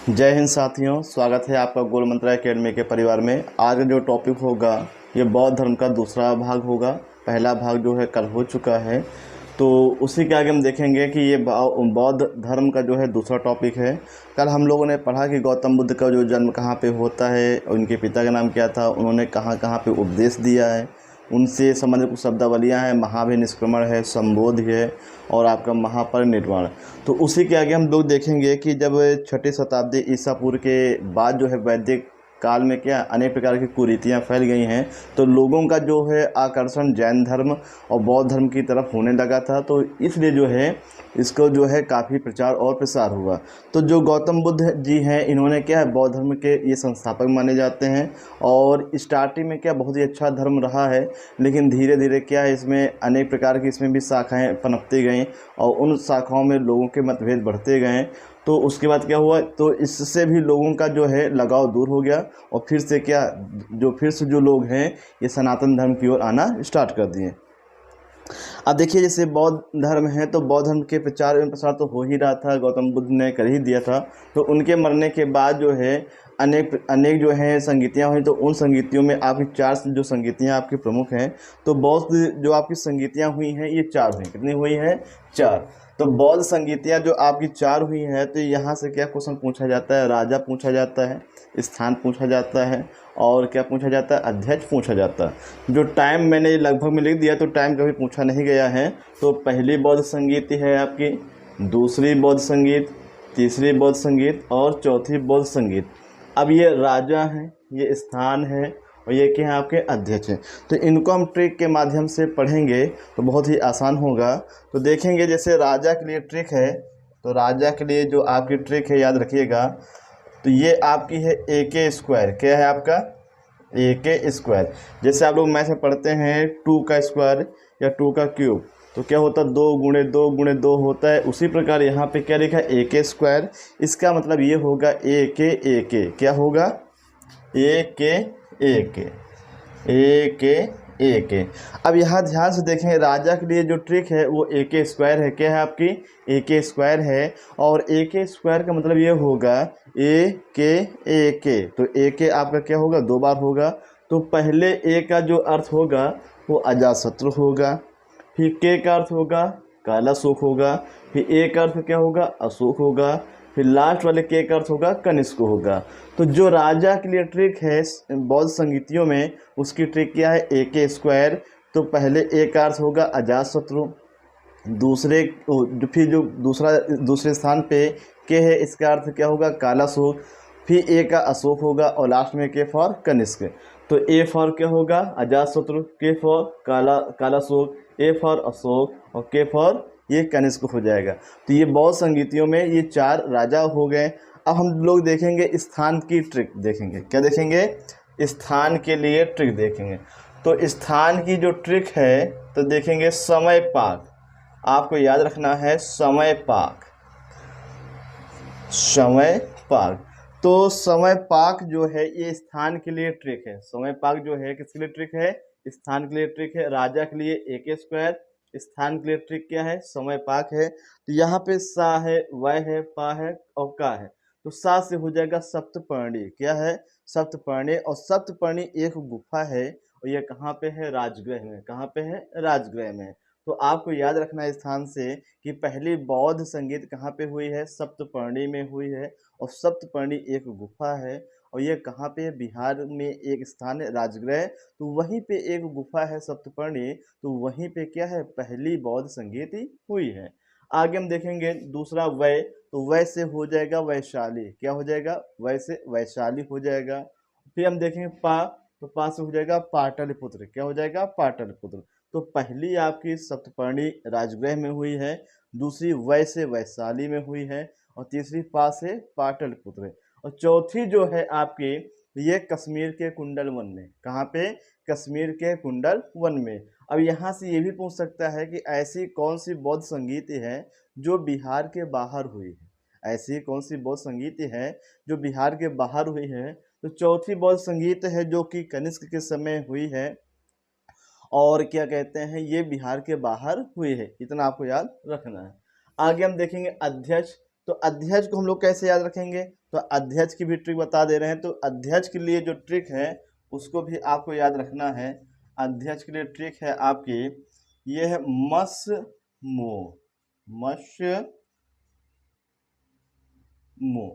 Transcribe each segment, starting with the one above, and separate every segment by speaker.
Speaker 1: जय हिंद साथियों, स्वागत है आपका गोल मंत्रा एकेडमी के परिवार में। आज का जो टॉपिक होगा ये बौद्ध धर्म का दूसरा भाग होगा। पहला भाग जो है कल हो चुका है, तो उसी के आगे हम देखेंगे कि ये बौद्ध धर्म का जो है दूसरा टॉपिक है। कल हम लोगों ने पढ़ा कि गौतम बुद्ध का जो जन्म कहाँ पे होता है, उनके पिता का नाम क्या था, उन्होंने कहाँ कहाँ पे उपदेश दिया है, उनसे संबंधित कुछ शब्दावलियाँ हैं, महाभिनिष्क्रमण है, संबोधि है और आपका महापरिनिर्वाण। तो उसी के आगे हम लोग देखेंगे कि जब 6ठी शताब्दी ईसा पूर्व के बाद जो है वैदिक काल में क्या अनेक प्रकार की कुरीतियाँ फैल गई हैं, तो लोगों का जो है आकर्षण जैन धर्म और बौद्ध धर्म की तरफ होने लगा था। तो इसलिए जो है इसको जो है काफ़ी प्रचार और प्रसार हुआ। तो जो गौतम बुद्ध जी हैं, इन्होंने क्या है बौद्ध धर्म के ये संस्थापक माने जाते हैं। और स्टार्टिंग में क्या बहुत ही अच्छा धर्म रहा है, लेकिन धीरे धीरे क्या है इसमें अनेक प्रकार की इसमें भी शाखाएँ पनपती गईं और उन शाखाओं में लोगों के मतभेद बढ़ते गए। तो उसके बाद क्या हुआ, तो इससे भी लोगों का जो है लगाव दूर हो गया और फिर से जो लोग हैं ये सनातन धर्म की ओर आना स्टार्ट कर दिए। अब देखिए जैसे बौद्ध धर्म है, तो बौद्ध धर्म के प्रचार एवं प्रसार तो हो ही रहा था, गौतम बुद्ध ने कर ही दिया था। तो उनके मरने के बाद जो है अनेक अनेक जो हैं संगीतियाँ हुई। तो उन संगीतियों में आपकी 4 जो संगीतियाँ आपकी प्रमुख हैं, तो बौद्ध जो आपकी संगीतियाँ हुई हैं ये 4 हुई। कितनी हुई हैं? 4। तो बौद्ध संगीतियाँ जो आपकी 4 हुई हैं, तो यहाँ से क्या क्वेश्चन पूछा जाता है? राजा पूछा जाता है, स्थान पूछा जाता है और क्या पूछा जाता है? अध्यक्ष पूछा जाता है। जो टाइम मैंने लगभग में लिख दिया, तो टाइम कभी पूछा नहीं गया है। तो पहली बौद्ध संगीति है आपकी, दूसरी बौद्ध संगीत, तीसरी बौद्ध संगीत और चौथी बौद्ध संगीत। अब ये राजा हैं, ये स्थान है और ये क्या है आपके अध्यक्ष हैं। तो इनको हम ट्रिक के माध्यम से पढ़ेंगे तो बहुत ही आसान होगा। तो देखेंगे जैसे राजा के लिए ट्रिक है, तो राजा के लिए जो आपकी ट्रिक है याद रखिएगा, तो ये आपकी है AK स्क्वायर। क्या है आपका? AK square. जैसे आप लोग मैथ में पढ़ते हैं 2 का स्क्वायर या 2 का क्यूब, तो क्या होता है 2 गुणे 2 गुणे 2 होता है। उसी प्रकार यहाँ पे क्या लिखा है? AK square. इसका मतलब ये होगा AK। क्या होगा? AK। अब यहाँ ध्यान से देखें, राजा के लिए जो ट्रिक है वो AK स्क्वायर है। क्या है आपकी? AK स्क्वायर है। और AK स्क्वायर का मतलब ये होगा AK। तो AK आपका क्या होगा? 2 बार होगा। तो पहले A का जो अर्थ होगा वो अजातशत्रु होगा, फिर K का अर्थ होगा कालाशोक होगा, फिर A का अर्थ क्या होगा? अशोक होगा, फिर लास्ट वाले K का अर्थ होगा कनिष्क होगा। तो जो राजा के लिए ट्रिक है बौद्ध संगीतियों में, उसकी ट्रिक क्या है? AK square. तो पहले A का अर्थ होगा अजातशत्रु, फिर जो दूसरे स्थान पे K है, इसका अर्थ क्या होगा? कालाशोक, फिर A का अशोक होगा और लास्ट में K फॉर कनिष्क। तो A फॉर क्या होगा? Ajatashatru, K for Kalashoka, A for Ashok और K फॉर ये कनिष्क हो जाएगा। तो ये बौद्ध संगीतियों में ये 4 राजा हो गए। अब हम लोग देखेंगे स्थान की ट्रिक देखेंगे। क्या देखेंगे? स्थान के लिए ट्रिक देखेंगे। तो स्थान की जो ट्रिक है, तो देखेंगे समय पाक। आपको याद रखना है समय पाक। तो समय पाक जो है ये स्थान के लिए ट्रिक है। समय पाक जो है किसके लिए ट्रिक है? स्थान के लिए ट्रिक है। राजा के लिए AK स्क्वायर, स्थान के लिए ट्रिक क्या है? समय पाक है। तो यहाँ पे सा है, वह है, पा है और का है। तो सा से हो जाएगा सप्तपर्णी। क्या है? सप्तपर्णी। और सप्तपर्णी एक गुफा है और यह कहाँ पे है? राजगृह में। कहाँ पे है? राजगृह में। तो आपको याद रखना है स्थान से कि पहली बौद्ध संगीत कहाँ पे हुई है? सप्तपर्णी में हुई है। और सप्तपर्णी एक गुफा है और ये कहाँ पे है? बिहार में एक स्थान है राजगृह। तो वहीं पे एक गुफा है सप्तपर्णी, तो वहीं पे क्या है? पहली बौद्ध संगीत हुई है। आगे हम देखेंगे दूसरा वै, तो वै से हो जाएगा वैशाली। क्या हो जाएगा? वै से वैशाली हो जाएगा। फिर हम देखेंगे पा, तो पा से हो जाएगा पाटलिपुत्र। क्या हो जाएगा? पाटलिपुत्र। तो पहली आपकी सप्तपर्णी राजगृह में हुई है, दूसरी वै से वैशाली में हुई है और तीसरी पा से पाटलिपुत्र। और चौथी जो है आपकी ये कश्मीर के कुंडल वन में। कहाँ पे? कश्मीर के कुंडल वन में। अब यहाँ से ये भी पूछ सकता है कि ऐसी कौन सी बौद्ध संगीत है जो बिहार के बाहर हुई है? ऐसी कौन सी बौद्ध संगीत है जो बिहार के बाहर हुई है? तो चौथी बौद्ध संगीत है जो कि कनिष्क के समय हुई है और क्या कहते हैं ये बिहार के बाहर हुई है। इतना आपको याद रखना है। आगे हम देखेंगे अध्यक्ष। तो अध्यक्ष को हम लोग कैसे याद रखेंगे, तो अध्यक्ष की भी ट्रिक बता दे रहे हैं। तो अध्यक्ष के लिए जो ट्रिक है उसको भी आपको याद रखना है। अध्यक्ष के लिए ट्रिक है आपकी, ये है मस मो, मश मो।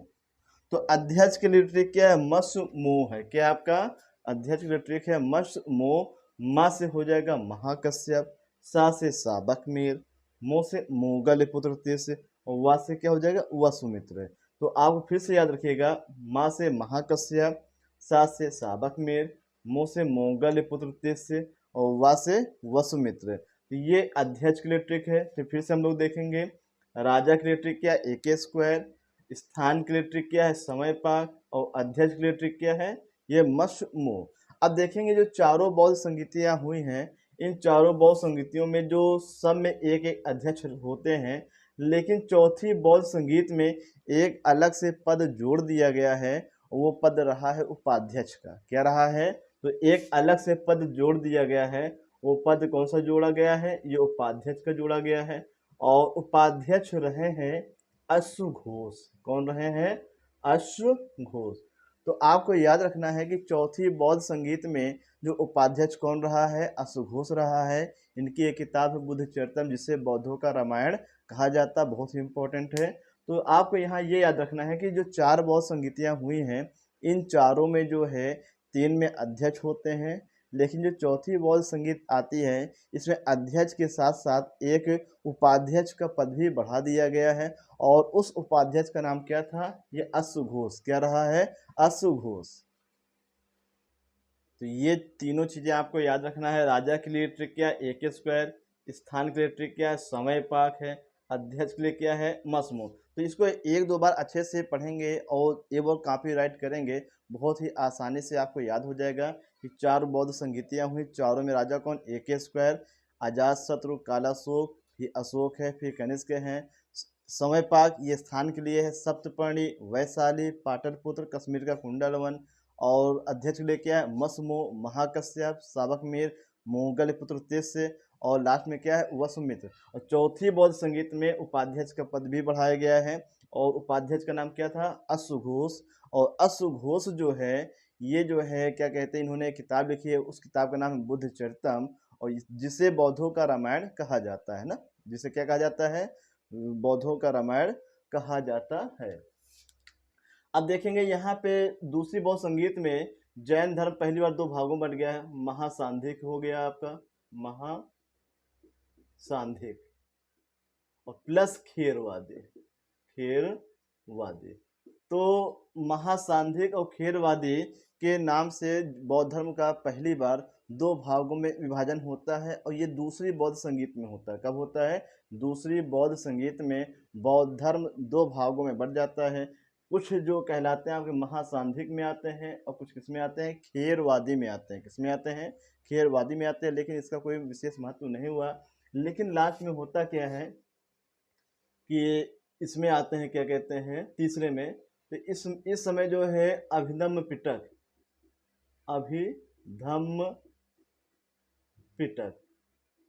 Speaker 1: तो अध्यक्ष के लिए ट्रिक क्या है, मस मो है। क्या आपका अध्यक्ष के लिए ट्रिक है मस मो। मा से हो जाएगा महाकश्यप, सा से साबक मीर, मो से मोगल पुत्र तीस, और वा से क्या हो जाएगा वसुमित्र। तो आप फिर से याद रखिएगा, मा से महाकश्यप, सा से साबक मीर, मो से मोगल पुत्र तीस और वा से वसुमित्र। तो ये अध्यक्ष के लिए ट्रिक है। तो फिर से हम लोग देखेंगे, राजा के लिए ट्रिक क्या है AK स्क्वायर, स्थान के लिए ट्रिक क्या है समय पाक, और अध्यक्ष के लिए ट्रिक क्या है ये मश मो। अब देखेंगे जो चारों बौद्ध संगीतियाँ हुई हैं, इन चारों बौद्ध संगीतियों में जो सब में एक एक अध्यक्ष होते हैं, लेकिन चौथी बौद्ध संगीत में एक अलग से पद जोड़ दिया गया है, वो पद रहा है उपाध्यक्ष का। क्या रहा है, तो एक अलग से पद जोड़ दिया गया है। वो पद कौन सा जोड़ा गया है, ये उपाध्यक्ष का जोड़ा गया है। और उपाध्यक्ष रहे हैं अश्व घोष। कौन रहे हैं, अश्व घोष। तो आपको याद रखना है कि चौथी बौद्ध संगीत में जो उपाध्यक्ष कौन रहा है, अश्व घोष रहा है। इनकी एक किताब है बुद्ध चरितम, जिसे बौद्धों का रामायण कहा जाता, बहुत ही इंपॉर्टेंट है। तो आपको यहाँ ये याद रखना है कि जो चार बौद्ध संगीतियाँ हुई हैं, इन चारों में जो है 3 में अध्यक्ष होते हैं, लेकिन जो चौथी बौद्ध संगीत आती है इसमें अध्यक्ष के साथ साथ एक उपाध्यक्ष का पद भी बढ़ा दिया गया है, और उस उपाध्यक्ष का नाम क्या था, ये अश्व घोष। क्या रहा है, अश्व घोष। तो ये तीनों चीजें आपको याद रखना है। राजा के लिए ट्रिक क्या है AK स्क्वायर, स्थान के लिए ट्रिक क्या है समय पाक है, अध्यक्ष के लिए क्या है मसमो। तो इसको एक दो बार अच्छे से पढ़ेंगे और एक बार कॉपी राइट करेंगे, बहुत ही आसानी से आपको याद हो जाएगा कि चार बौद्ध संगीतियाँ हुई, चारों में राजा कौन, AK स्क्वायर, अजातशत्रु, कालाशोक, फिर अशोक है, फिर कनिष्क हैं। समय पाक ये स्थान के लिए है सप्तपर्णी, वैशाली, पाटलिपुत्र, कश्मीर का कुंडलवन। और अध्यक्ष के लिए क्या है मसमो, महाकश्यप, साबक मीर, मोगल पुत्र तेस्य, और लास्ट में क्या है वसुमित्र। और चौथी बौद्ध संगीत में उपाध्यक्ष का पद भी बढ़ाया गया है, और उपाध्यक्ष का नाम क्या था, अश्वघोष। और अश्वघोष जो है ये जो है क्या कहते हैं, इन्होंने एक किताब लिखी है, उस किताब का नाम है बुद्ध चरितम, और जिसे बौद्धों का रामायण कहा जाता है ना, जिसे क्या कहा जाता है, बौद्धों का रामायण कहा जाता है। अब देखेंगे यहाँ पे दूसरी बौद्ध संगीत में जैन धर्म पहली बार 2 भागों में बट गया है। महासांधिक हो गया आपका, महासांधिक, और प्लस खेरवादी, खेरवादी। तो महासांधिक और खेरवादी के नाम से बौद्ध धर्म का पहली बार 2 भागों में विभाजन होता है, और ये दूसरी बौद्ध संगीत में होता है। कब होता है, दूसरी बौद्ध संगीत में बौद्ध धर्म 2 भागों में बट जाता है। कुछ जो कहलाते हैं आपके महासांधिक में आते हैं, और कुछ किस में आते हैं, खेरवादी में आते हैं। किस में आते हैं, खेरवादी में आते हैं, लेकिन इसका कोई विशेष महत्व नहीं हुआ। लेकिन लास्ट में होता क्या है कि इसमें आते हैं, क्या कहते हैं, तीसरे में। तो इस समय जो है अभिधम्म पिटक, अभिधम्म पिटक,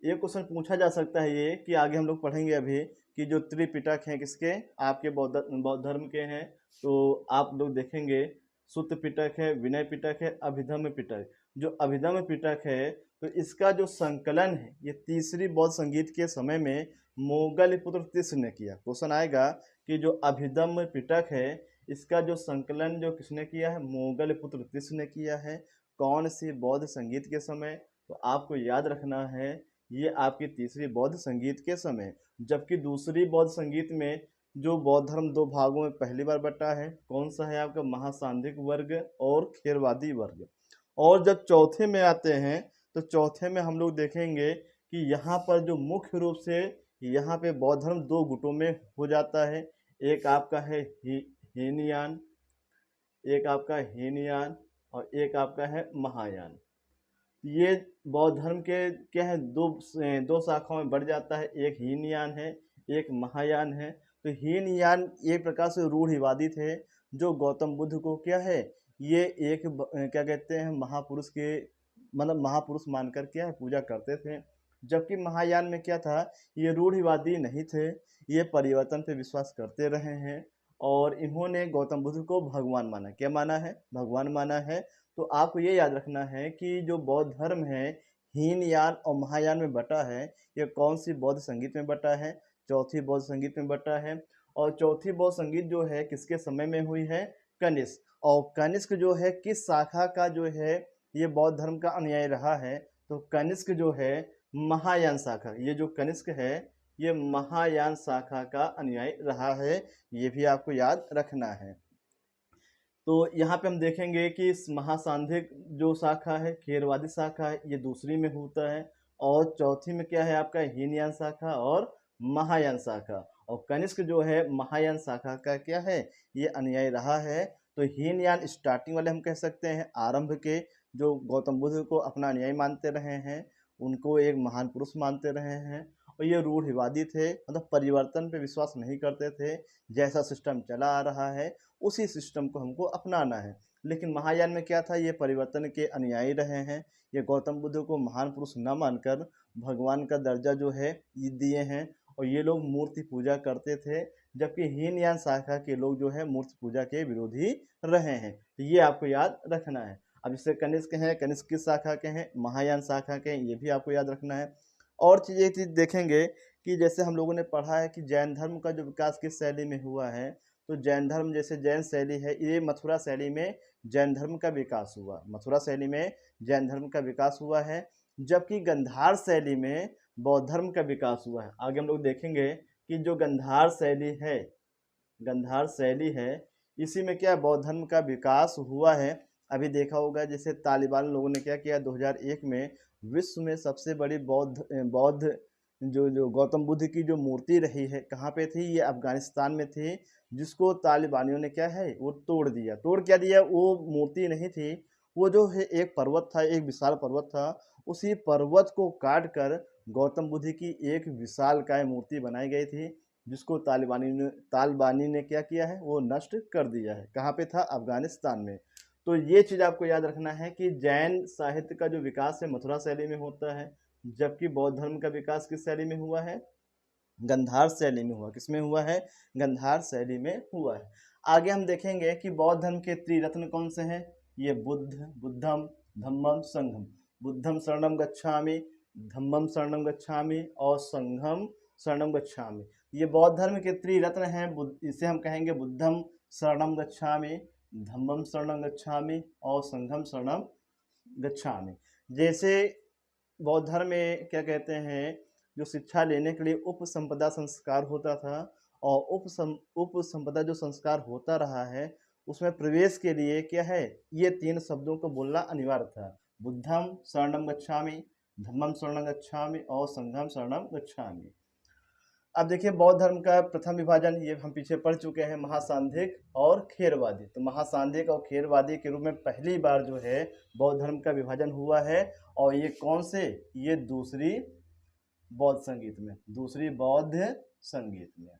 Speaker 1: ये क्वेश्चन पूछा जा सकता है ये कि आगे हम लोग पढ़ेंगे अभी कि जो त्रिपिटक हैं किसके, आपके बौद्ध धर्म के हैं। तो आप लोग देखेंगे सुत्त पिटक है, विनय पिटक है, अभिधम्म पिटक। जो अभिधम्म पिटक है तो इसका जो संकलन है ये तीसरी बौद्ध संगीत के समय में मोगल पुत्र तिस्र ने किया। क्वेश्चन आएगा कि जो अभिधम्म पिटक है इसका जो संकलन जो किसने किया है, मोगल पुत्र तिस्र ने किया है। कौन सी बौद्ध संगीत के समय, तो आपको याद रखना है ये आपकी तीसरी बौद्ध संगीत के समय। जबकि दूसरी बौद्ध संगीत में जो बौद्ध धर्म 2 भागों में पहली बार बटा है, कौन सा है आपका, महासांधिक वर्ग और खेरवादी वर्ग। और जब चौथे में आते हैं तो चौथे में हम लोग देखेंगे कि यहाँ पर जो मुख्य रूप से यहाँ पे बौद्ध धर्म 2 गुटों में हो जाता है। एक आपका है हीनयान, एक आपका हीनयान, और एक आपका है महायान। ये बौद्ध धर्म के क्या है, दो शाखाओं में बढ़ जाता है। एक हीनयान है, एक महायान है। तो हीनयान एक प्रकार से रूढ़िवादी थे, जो गौतम बुद्ध को क्या है, ये क्या कहते हैं, महापुरुष के मतलब महापुरुष मानकर क्या है पूजा करते थे। जबकि महायान में क्या था, ये रूढ़िवादी नहीं थे, ये परिवर्तन पे विश्वास करते रहे हैं और इन्होंने गौतम बुद्ध को भगवान माना। क्या माना है? भगवान माना है। तो आपको ये याद रखना है कि जो बौद्ध धर्म है हीनयान और महायान में बटा है। ये कौन सी बौद्ध संगीत में बटा है? चौथी बौद्ध संगीत में बटा है। और चौथी बौद्ध संगीत जो है किसके समय में हुई है? कनिष्क। और कनिष्क जो है किस शाखा का जो है ये बौद्ध धर्म का अनुयायी रहा है? तो कनिष्क जो है महायान शाखा, ये जो कनिष्क है ये महायान शाखा का अनुयायी रहा है। ये भी आपको याद रखना है। तो यहाँ पे हम देखेंगे कि इस महासांधिक जो शाखा है, खेरवादी शाखा है, ये दूसरी में होता है। और चौथी में क्या है आपका? हीनयान शाखा और महायान शाखा। और कनिष्क जो है महायान शाखा का क्या है? ये अनुयायी रहा है। तो हीनयान स्टार्टिंग वाले हम कह सकते हैं, आरंभ के जो गौतम बुद्ध को अपना अनुयायी मानते रहे हैं, उनको एक महान पुरुष मानते रहे हैं। और ये रूढ़िवादी थे, मतलब परिवर्तन पे विश्वास नहीं करते थे। जैसा सिस्टम चला आ रहा है उसी सिस्टम को हमको अपनाना है। लेकिन महायान में क्या था? ये परिवर्तन के अनुयायी रहे हैं। ये गौतम बुद्ध को महान पुरुष न मानकर भगवान का दर्जा जो है ये दिए हैं। और ये लोग मूर्ति पूजा करते थे, जबकि हीनयान शाखा के लोग जो है मूर्ति पूजा के विरोधी रहे हैं। तो ये आपको याद रखना है। अब इससे कनिष्क हैं, कनिष्क किस शाखा के हैं? महायान शाखा के हैं, ये भी आपको याद रखना है। और एक चीज़ देखेंगे कि जैसे हम लोगों ने पढ़ा है कि जैन धर्म का जो विकास किस शैली में हुआ है, तो जैन धर्म जैसे जैन शैली है, ये मथुरा शैली में जैन धर्म का विकास हुआ। मथुरा शैली में जैन धर्म का विकास हुआ है, जबकि गंधार शैली में बौद्ध धर्म का विकास हुआ है। आगे हम लोग देखेंगे कि जो गंधार शैली है, गंधार शैली है, इसी में क्या बौद्ध धर्म का विकास हुआ है। अभी देखा होगा जैसे तालिबान लोगों ने क्या किया 2001 में, विश्व में सबसे बड़ी बौद्ध जो जो गौतम बुद्ध की जो मूर्ति रही है कहाँ पे थी? ये अफगानिस्तान में थी, जिसको तालिबानियों ने क्या है वो तोड़ दिया। तोड़ क्या दिया? वो मूर्ति नहीं थी, वो जो है एक पर्वत था, एक विशाल पर्वत था। उसी पर्वत को काट कर गौतम बुद्ध की एक विशालकाय मूर्ति बनाई गई थी, जिसको तालिबानी ने क्या किया है? वो नष्ट कर दिया है। कहाँ पे था? अफगानिस्तान में। तो ये चीज़ आपको याद रखना है कि जैन साहित्य का जो विकास है मथुरा शैली में होता है, जबकि बौद्ध धर्म का विकास किस शैली में हुआ है? गंधार शैली में हुआ। किसमें हुआ है? गंधार शैली में हुआ है। आगे हम देखेंगे कि बौद्ध धर्म के त्रिरत्न कौन से हैं? ये बुद्धम धम्मम संघम। बुद्धम शरणम गच्छामि, धम्मम शरणम गच्छामि और संघम शरणम गच्छामि। ये बौद्ध धर्म के त्रिरत्न हैं। इसे हम कहेंगे बुद्धम शरणम गच्छामि, धम्मम शरणम गच्छामि और संघम शरणम गच्छामि। जैसे बौद्ध धर्म में क्या कहते हैं, जो शिक्षा लेने के लिए उपसंपदा संस्कार होता था, और उपसंपदा जो संस्कार होता रहा है उसमें प्रवेश के लिए क्या है, ये 3 शब्दों को बोलना अनिवार्य था। बुद्धम शरणम गच्छामि, धम्मम शरणम गच्छामि और संघम शरणम गच्छामि। अब देखिए बौद्ध धर्म का प्रथम विभाजन ये हम पीछे पढ़ चुके हैं, महासांधिक और खेरवादी। तो महासांधिक और खेरवादी के रूप में पहली बार जो है बौद्ध धर्म का विभाजन हुआ है। और ये कौन से? ये दूसरी बौद्ध संगीत में, दूसरी बौद्ध संगीत में,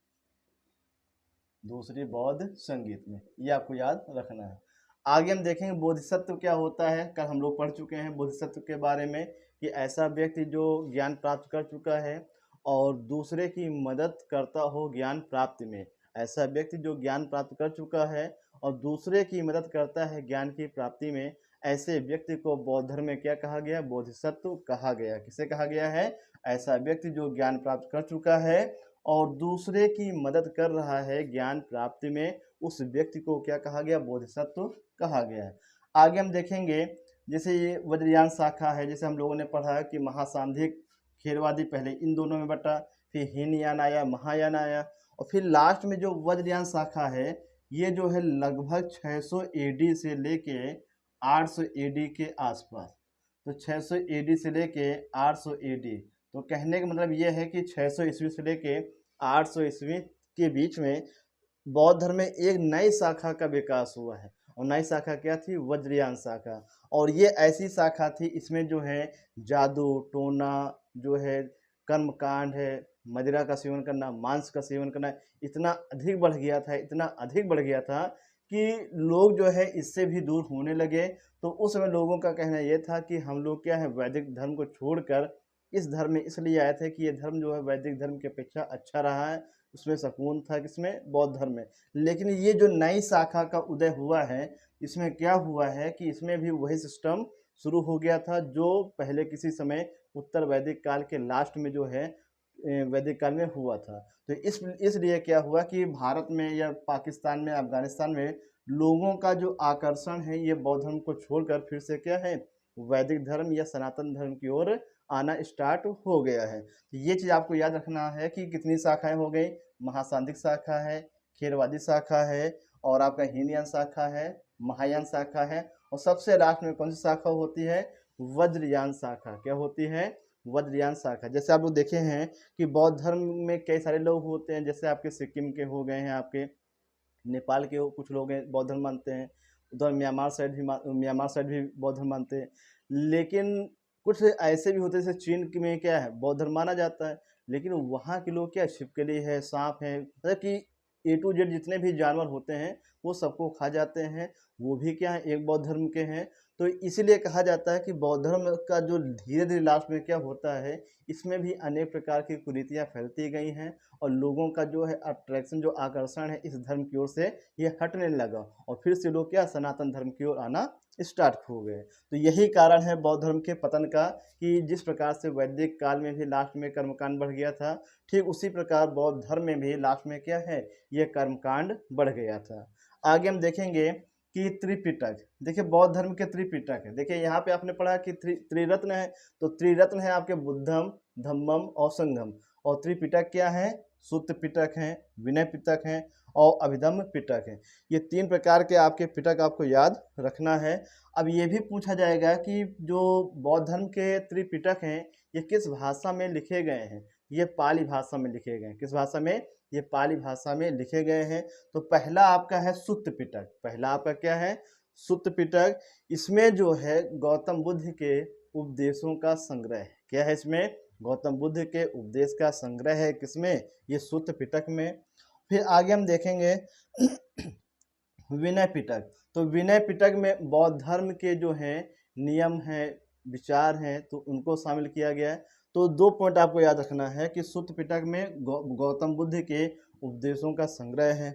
Speaker 1: दूसरी बौद्ध संगीत में। ये आपको याद रखना है। आगे हम देखेंगे बोधिसत्व क्या होता है। कल हम लोग पढ़ चुके हैं बोधिसत्व के बारे में कि ऐसा व्यक्ति जो ज्ञान प्राप्त कर चुका है और दूसरे की मदद करता हो ज्ञान प्राप्ति में। ऐसा व्यक्ति जो ज्ञान प्राप्त कर चुका है और दूसरे की मदद करता है ज्ञान की प्राप्ति में, ऐसे व्यक्ति को बौद्ध धर्म में क्या कहा गया? बोधिसत्व कहा गया। किसे कहा गया है? ऐसा व्यक्ति जो ज्ञान प्राप्त कर चुका है और दूसरे की मदद कर रहा है ज्ञान प्राप्ति में, उस व्यक्ति को क्या कहा गया? बोधिसत्व कहा गया है। आगे हम देखेंगे जैसे ये वज्रयान शाखा है, जैसे हम लोगों ने पढ़ा कि महासांधिक खेरवादी पहले इन दोनों में बटा, फिर हीनयान आया, महायान आया, और फिर लास्ट में जो वज्रयान शाखा है ये जो है लगभग 600 एडी से लेके 800 एडी के आसपास। तो 600 एडी से लेके 800 एडी, तो कहने का मतलब ये है कि 600 ईस्वी से लेके 800 ईस्वी के बीच में बौद्ध धर्म में एक नई शाखा का विकास हुआ है। और नई शाखा क्या थी? वज्रयान शाखा। और ये ऐसी शाखा थी, इसमें जो है जादू टोना जो है, कर्मकांड है, मदिरा का सेवन करना, मांस का सेवन करना इतना अधिक बढ़ गया था, इतना अधिक बढ़ गया था कि लोग जो है इससे भी दूर होने लगे। तो उस समय लोगों का कहना ये था कि हम लोग क्या है, वैदिक धर्म को छोड़कर इस धर्म में इसलिए आए थे कि ये धर्म जो है वैदिक धर्म की अपेक्षा अच्छा रहा है, उसमें सुकून था किसमें, बौद्ध धर्म में। लेकिन ये जो नई शाखा का उदय हुआ है, इसमें क्या हुआ है कि इसमें भी वही सिस्टम शुरू हो गया था जो पहले किसी समय उत्तर वैदिक काल के लास्ट में जो है वैदिक काल में हुआ था। तो इसलिए क्या हुआ कि भारत में या पाकिस्तान में, अफगानिस्तान में लोगों का जो आकर्षण है ये बौद्ध धर्म को छोड़कर फिर से क्या है, वैदिक धर्म या सनातन धर्म की ओर आना स्टार्ट हो गया है। तो ये चीज़ आपको याद रखना है कि कितनी शाखाएं हो गई, महासांधिक शाखा है, खेरवादी शाखा है, और आपका हीनयान शाखा है, महायान शाखा है, और सबसे लास्ट में कौन सी शाखा होती है, वज्रयान शाखा। क्या होती है, वज्रयान शाखा। जैसे आप लोग देखे हैं कि बौद्ध धर्म में कई सारे लोग होते हैं, जैसे आपके सिक्किम के हो गए हैं, आपके नेपाल के कुछ लोग हैं बौद्ध धर्म मानते हैं, उधर म्यांमार साइड भी बौद्ध धर्म मानते हैं। लेकिन कुछ ऐसे भी होते हैं जैसे चीन में क्या है, बौद्ध धर्म माना जाता है, लेकिन वहाँ के लोग क्या, छिपकली है, सांप है, मतलब कि ए टू जेड जितने भी जानवर होते हैं वो सबको खा जाते हैं, वो भी क्या है, एक बौद्ध धर्म के हैं। तो इसीलिए कहा जाता है कि बौद्ध धर्म का जो धीरे धीरे लास्ट में क्या होता है, इसमें भी अनेक प्रकार की कुरीतियाँ फैलती गई हैं, और लोगों का जो है अट्रैक्शन, जो आकर्षण है इस धर्म की ओर से ये हटने लगा, और फिर से लोग क्या, सनातन धर्म की ओर आना स्टार्ट हो गए। तो यही कारण है बौद्ध धर्म के पतन का, कि जिस प्रकार से वैदिक काल में भी लास्ट में कर्मकांड बढ़ गया था, ठीक उसी प्रकार बौद्ध धर्म में भी लास्ट में क्या है, ये कर्मकांड बढ़ गया था। आगे हम देखेंगे कि त्रिपिटक, देखिए बौद्ध धर्म के त्रिपिटक है। देखिए यहाँ पे आपने पढ़ा कि त्रिरत्न है, तो त्रिरत्न है आपके बुद्धम, धम्मम और संघम, और त्रिपिटक क्या है, सुत्त पिटक है, विनय पिटक है, और अभिधम्म पिटक है। ये तीन प्रकार के आपके पिटक आपको याद रखना है। अब ये भी पूछा जाएगा कि जो बौद्ध धर्म के त्रिपिटक हैं ये किस भाषा में लिखे गए हैं, ये पाली भाषा में लिखे गए हैं। किस भाषा में, ये पाली भाषा में लिखे गए हैं। तो पहला आपका है सुत्त पिटक, पहला आपका क्या है, सुत्त पिटक। इसमें जो है गौतम बुद्ध के उपदेशों का संग्रह है। क्या है इसमें, गौतम बुद्ध के उपदेश का संग्रह है, किसमें, ये सुत्त पिटक में। फिर आगे हम देखेंगे विनय पिटक। तो विनय पिटक में बौद्ध धर्म के जो हैं नियम हैं, विचार हैं, तो उनको शामिल किया गया है। तो दो पॉइंट आपको याद रखना है कि सुत्त पिटक में गौतम बुद्ध के उपदेशों का संग्रह है।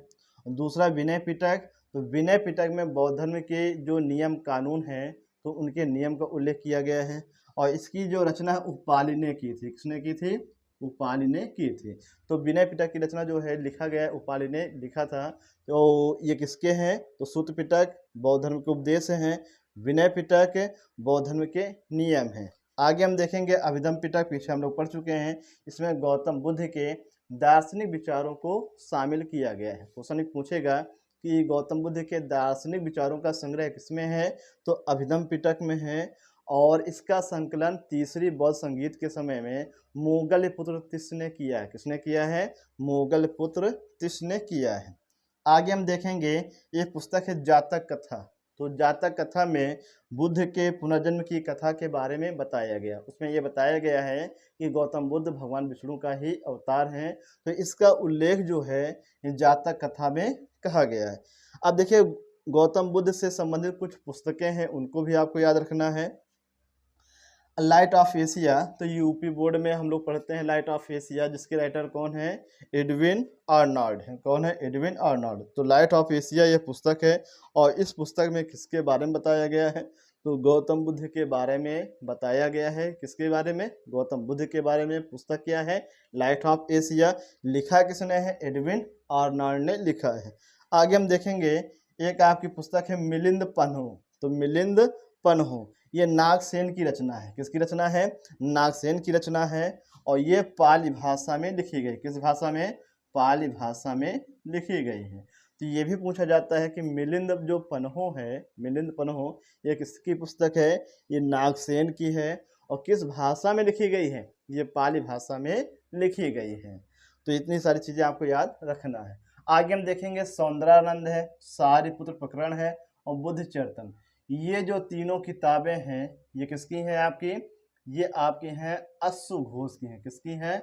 Speaker 1: दूसरा विनय पिटक, तो विनय पिटक में बौद्ध धर्म के जो नियम कानून हैं तो उनके नियम का उल्लेख किया गया है, और इसकी जो रचना उपालि ने की थी। किसने की थी, उपालि ने की थी। तो विनय पिटक की रचना जो है लिखा गया है, उपालि ने लिखा था। तो ये किसके हैं, तो सुत्त पिटक बौद्ध धर्म के उपदेश हैं, विनय पिटक बौद्ध धर्म के नियम हैं। आगे हम देखेंगे अभिधम पिटक, पीछे हम लोग पढ़ चुके हैं। इसमें गौतम बुद्ध के दार्शनिक विचारों को शामिल किया गया है। क्वेश्चन पूछेगा कि गौतम बुद्ध के दार्शनिक विचारों का संग्रह किसमें है, तो अभिधम पिटक में है। और इसका संकलन तीसरी बौद्ध संगीत के समय में मोगल पुत्र तिस ने किया है। किसने किया है, मोगल पुत्र तिस ने किया है। आगे हम देखेंगे एक पुस्तक है जातक कथा। तो जातक कथा में बुद्ध के पुनर्जन्म की कथा के बारे में बताया गया। उसमें यह बताया गया है कि गौतम बुद्ध भगवान विष्णु का ही अवतार हैं। तो इसका उल्लेख जो है जातक कथा में कहा गया है। अब देखिए गौतम बुद्ध से संबंधित कुछ पुस्तकें हैं, उनको भी आपको याद रखना है। लाइट ऑफ एशिया, तो यूपी बोर्ड में हम लोग पढ़ते हैं लाइट ऑफ एशिया, जिसके राइटर कौन है, एडविन आर्नल्ड है। कौन है, एडविन आर्नल्ड। तो लाइट ऑफ एशिया ये पुस्तक है, और इस पुस्तक में किसके बारे में बताया गया है, तो गौतम बुद्ध के बारे में बताया गया है। किसके बारे में, गौतम बुद्ध के बारे में। पुस्तक क्या है, लाइट ऑफ एशिया। लिखा किसने है, एडविन आर्नल्ड ने लिखा है। आगे हम देखेंगे एक आपकी पुस्तक है मिलिंद पन्हो। तो मिलिंद पन्हो ये नागसेन की रचना है। किसकी रचना है, नागसेन की रचना है, और ये पाली भाषा में लिखी गई। किस भाषा में, पाली भाषा में लिखी गई है। तो ये भी पूछा जाता है कि मिलिंद जो पन्हो है, मिलिंद पन्हो ये किसकी पुस्तक है, ये नागसेन की है, और किस भाषा में लिखी गई है, ये पाली भाषा में लिखी गई है। तो इतनी सारी चीज़ें आपको याद रखना है। आगे हम देखेंगे सौंदरानंद है, सारिपुत्र प्रकरण है, और बुद्ध चरितम। ये जो तीनों किताबें हैं ये किसकी हैं आपकी, ये आपकी हैं अश्व घोष की हैं। किसकी हैं,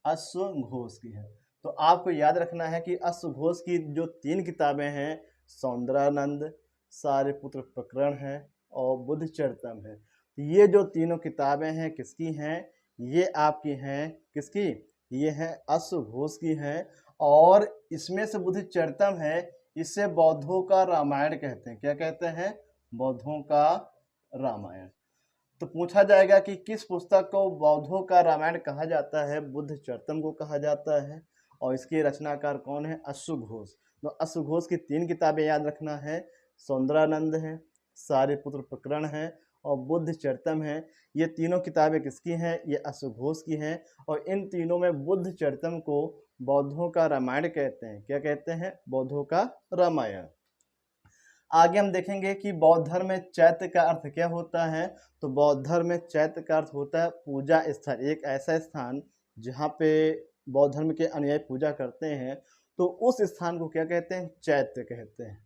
Speaker 1: अश्व घोष की हैं। तो आपको याद रखना है कि अश्व घोष की जो तीन किताबें हैं, सौंदरानंद, सारिपुत्र प्रकरण है, और बुद्ध चरितम है। ये जो तीनों किताबें हैं किसकी हैं, ये आपकी हैं किसकी, ये हैं अश्वघोष की हैं। और इसमें से बुद्धि चरितम है, इसे बौद्धों का रामायण कहते हैं। क्या कहते हैं, बौद्धों का रामायण। तो पूछा जाएगा कि किस पुस्तक को बौद्धों का रामायण कहा जाता है, बुद्ध चरितम को कहा जाता है। और इसके रचनाकार कौन है, अश्वघोष। तो अश्वघोष की 3 किताबें याद रखना है, सौंदरानंद है, सारिपुत्र प्रकरण है और बुद्ध चरितम है। ये तीनों किताबें किसकी हैं, ये अश्वघोष की हैं। और इन तीनों में बुद्ध चरितम को बौद्धों का रामायण कहते हैं। क्या कहते हैं, बौद्धों का रामायण। आगे हम देखेंगे कि बौद्ध धर्म में चैत्य का अर्थ क्या होता है। तो बौद्ध धर्म में चैत्य का अर्थ होता है पूजा स्थल, एक ऐसा स्थान जहाँ पे बौद्ध धर्म के अनुयायी पूजा करते हैं। तो उस स्थान को क्या कहते हैं, चैत्य कहते हैं।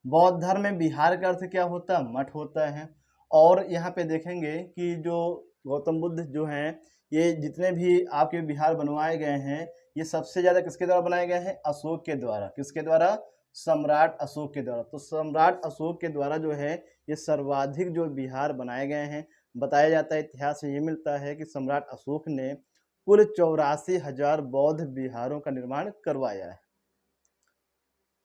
Speaker 1: बौद्ध धर्म में विहार का अर्थ क्या होता है, मठ होता है। और यहाँ पे देखेंगे कि जो गौतम बुद्ध जो हैं, ये जितने भी आपके विहार बनवाए गए हैं, ये सबसे ज़्यादा किसके द्वारा बनाए गए हैं, अशोक के द्वारा। किसके द्वारा, सम्राट अशोक के द्वारा। तो सम्राट अशोक के द्वारा जो है ये सर्वाधिक जो विहार बनाए गए हैं। बताया जाता है, इतिहास में ये मिलता है कि सम्राट अशोक ने कुल 84,000 बौद्ध विहारों का निर्माण करवाया है।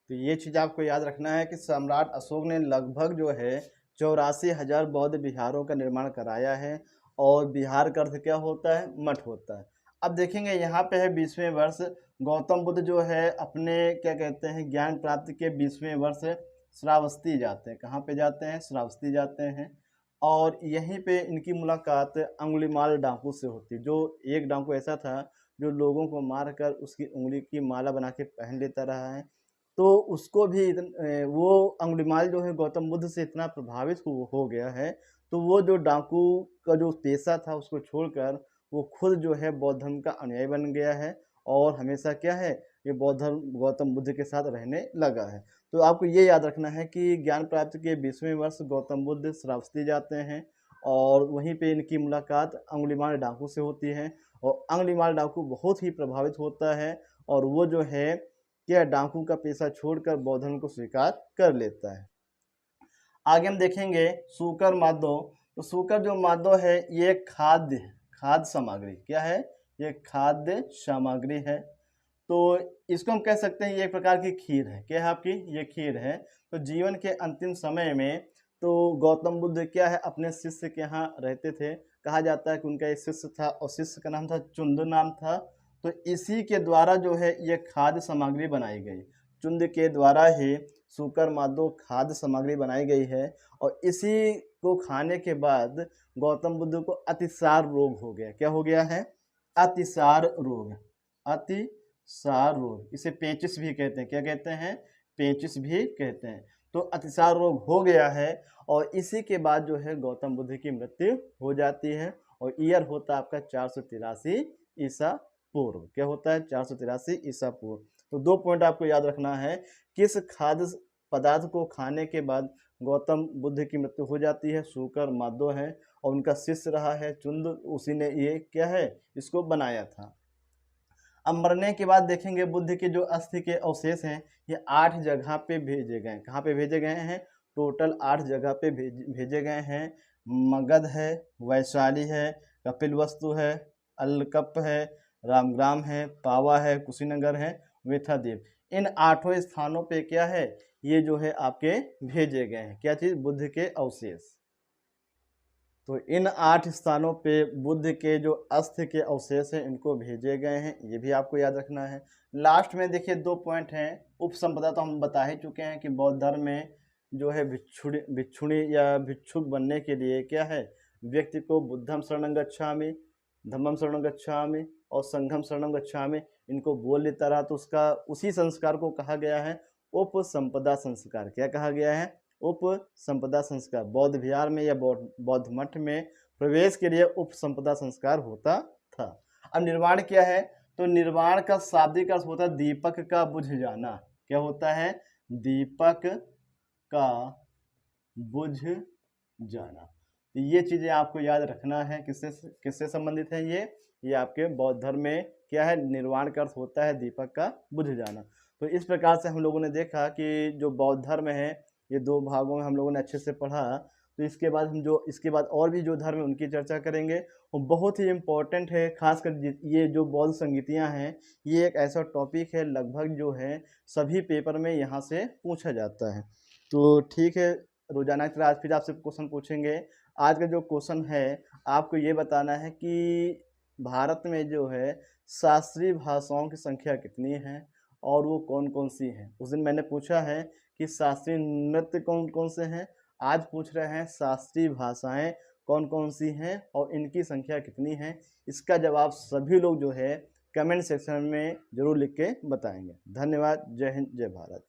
Speaker 1: तो ये चीज़ आपको याद रखना है कि सम्राट अशोक ने लगभग जो है 84,000 बौद्ध विहारों का निर्माण कराया है। और विहार का अर्थ क्या होता है, मठ होता है। अब देखेंगे यहाँ पे है 20वें वर्ष, गौतम बुद्ध जो है अपने क्या कहते हैं ज्ञान प्राप्ति के 20वें वर्ष श्रावस्ती जाते हैं। कहाँ पे जाते हैं, श्रावस्ती जाते हैं। और यहीं पे इनकी मुलाकात अंगुलीमाल डाकू से होती है। जो एक डाकू ऐसा था जो लोगों को मार कर उसकी उंगली की माला बना के पहन लेता रहा है। तो उसको भी वो अंगुलीमाल जो है गौतम बुद्ध से इतना प्रभावित हो गया है। तो वो जो डाकू का जो पेशा था उसको छोड़कर वो खुद जो है बौद्ध धर्म का अनुयायी बन गया है। और हमेशा क्या है, ये बौद्ध धर्म गौतम बुद्ध के साथ रहने लगा है। तो आपको ये याद रखना है कि ज्ञान प्राप्ति के 20वें वर्ष गौतम बुद्ध श्रावस्ती जाते हैं। और वहीं पे इनकी मुलाकात अंगुलीमाल डाकू से होती है। और अंगुलीमाल डाकू बहुत ही प्रभावित होता है और वो जो है क्या, डाकू का पेशा छोड़कर बौद्ध धर्म को स्वीकार कर लेता है। आगे हम देखेंगे सूकर मादो। तो सूकर जो मादो है ये खाद्य सामग्री क्या है, ये खाद्य सामग्री है। तो इसको हम कह सकते हैं ये एक प्रकार की खीर है। क्या है आपकी, ये खीर है। तो जीवन के अंतिम समय में तो गौतम बुद्ध क्या है अपने शिष्य के यहाँ रहते थे। कहा जाता है कि उनका एक शिष्य था और शिष्य का नाम था चुंद नाम था। तो इसी के द्वारा जो है ये खाद्य सामग्री बनाई गई। चुंद के द्वारा ही सूकर मादो खाद्य सामग्री बनाई गई है। और इसी को खाने के बाद गौतम बुद्ध को अतिसार रोग हो गया। क्या हो गया है, अतिसार रोग। अतिसार रोग, इसे पेचिस भी कहते हैं। क्या कहते हैं, पेचिस भी कहते हैं। तो अतिसार रोग हो गया है और इसी के बाद जो है गौतम बुद्ध की मृत्यु हो जाती है। और ईयर होता है आपका 483 ईसा पूर्व। क्या होता है, 483 ईसा पूर्व। तो 2 पॉइंट आपको याद रखना है, किस खाद्य पदार्थ को खाने के बाद गौतम बुद्ध की मृत्यु हो जाती है। सूकर मादो है और उनका शिष्य रहा है चुंद, उसी ने ये क्या है इसको बनाया था। अब मरने के बाद देखेंगे बुद्ध के जो अस्थि के अवशेष हैं ये 8 जगह पे भेजे गए हैं। कहाँ पे भेजे गए हैं, टोटल 8 जगह पे भेजे गए हैं। मगध है, वैशाली है, कपिलवस्तु है, अलकप है, रामग्राम है, पावा है, कुशीनगर है, वेथाद्वीप। इन 8 स्थानों पे क्या है, ये जो है आपके भेजे गए हैं। क्या चीज़, बुद्ध के अवशेष। तो इन 8 स्थानों पे बुद्ध के जो अस्थि के अवशेष हैं इनको भेजे गए हैं, ये भी आपको याद रखना है। लास्ट में देखिए 2 पॉइंट हैं। उपसंपदा तो हम बता ही चुके हैं कि बौद्ध धर्म में जो है भिक्षुणी या भिक्षुक बनने के लिए क्या है, व्यक्ति को बुद्धम शरणं गच्छामि, धम्मम शरणं गच्छामि और संघम शरणं गच्छामि इनको बोल लेता रहा। तो उसका उसी संस्कार को कहा गया है उपसंपदा संस्कार। क्या कहा गया है, उपसंपदा संस्कार। बौद्ध विहार में या बौद्ध मठ में प्रवेश के लिए उपसंपदा संस्कार होता था। अब निर्वाण क्या है, तो निर्वाण का शाब्दिक अर्थ होता है दीपक का बुझ जाना। क्या होता है, दीपक का बुझ जाना। तो ये चीज़ें आपको याद रखना है। किससे संबंधित है ये आपके बौद्ध धर्म में क्या है, निर्वाण का अर्थ होता है दीपक का बुझ जाना। तो इस प्रकार से हम लोगों ने देखा कि जो बौद्ध धर्म है ये 2 भागों में हम लोगों ने अच्छे से पढ़ा। तो इसके बाद और भी जो धर्म है उनकी चर्चा करेंगे। और बहुत ही इम्पोर्टेंट है, खासकर ये जो बौद्ध संगीतियाँ हैं, ये एक ऐसा टॉपिक है लगभग जो है सभी पेपर में यहाँ से पूछा जाता है। तो ठीक है, रोजाना की तरह आज फिर आपसे क्वेश्चन पूछेंगे। आज का जो क्वेश्चन है, आपको ये बताना है कि भारत में जो है शास्त्रीय भाषाओं की संख्या कितनी है और वो कौन कौन सी हैं। उस दिन मैंने पूछा है कि शास्त्रीय नृत्य कौन कौन से हैं, आज पूछ रहे हैं शास्त्रीय भाषाएं कौन कौन सी हैं और इनकी संख्या कितनी है। इसका जवाब सभी लोग जो है कमेंट सेक्शन में ज़रूर लिख के बताएंगे। धन्यवाद। जय हिंद, जय भारत।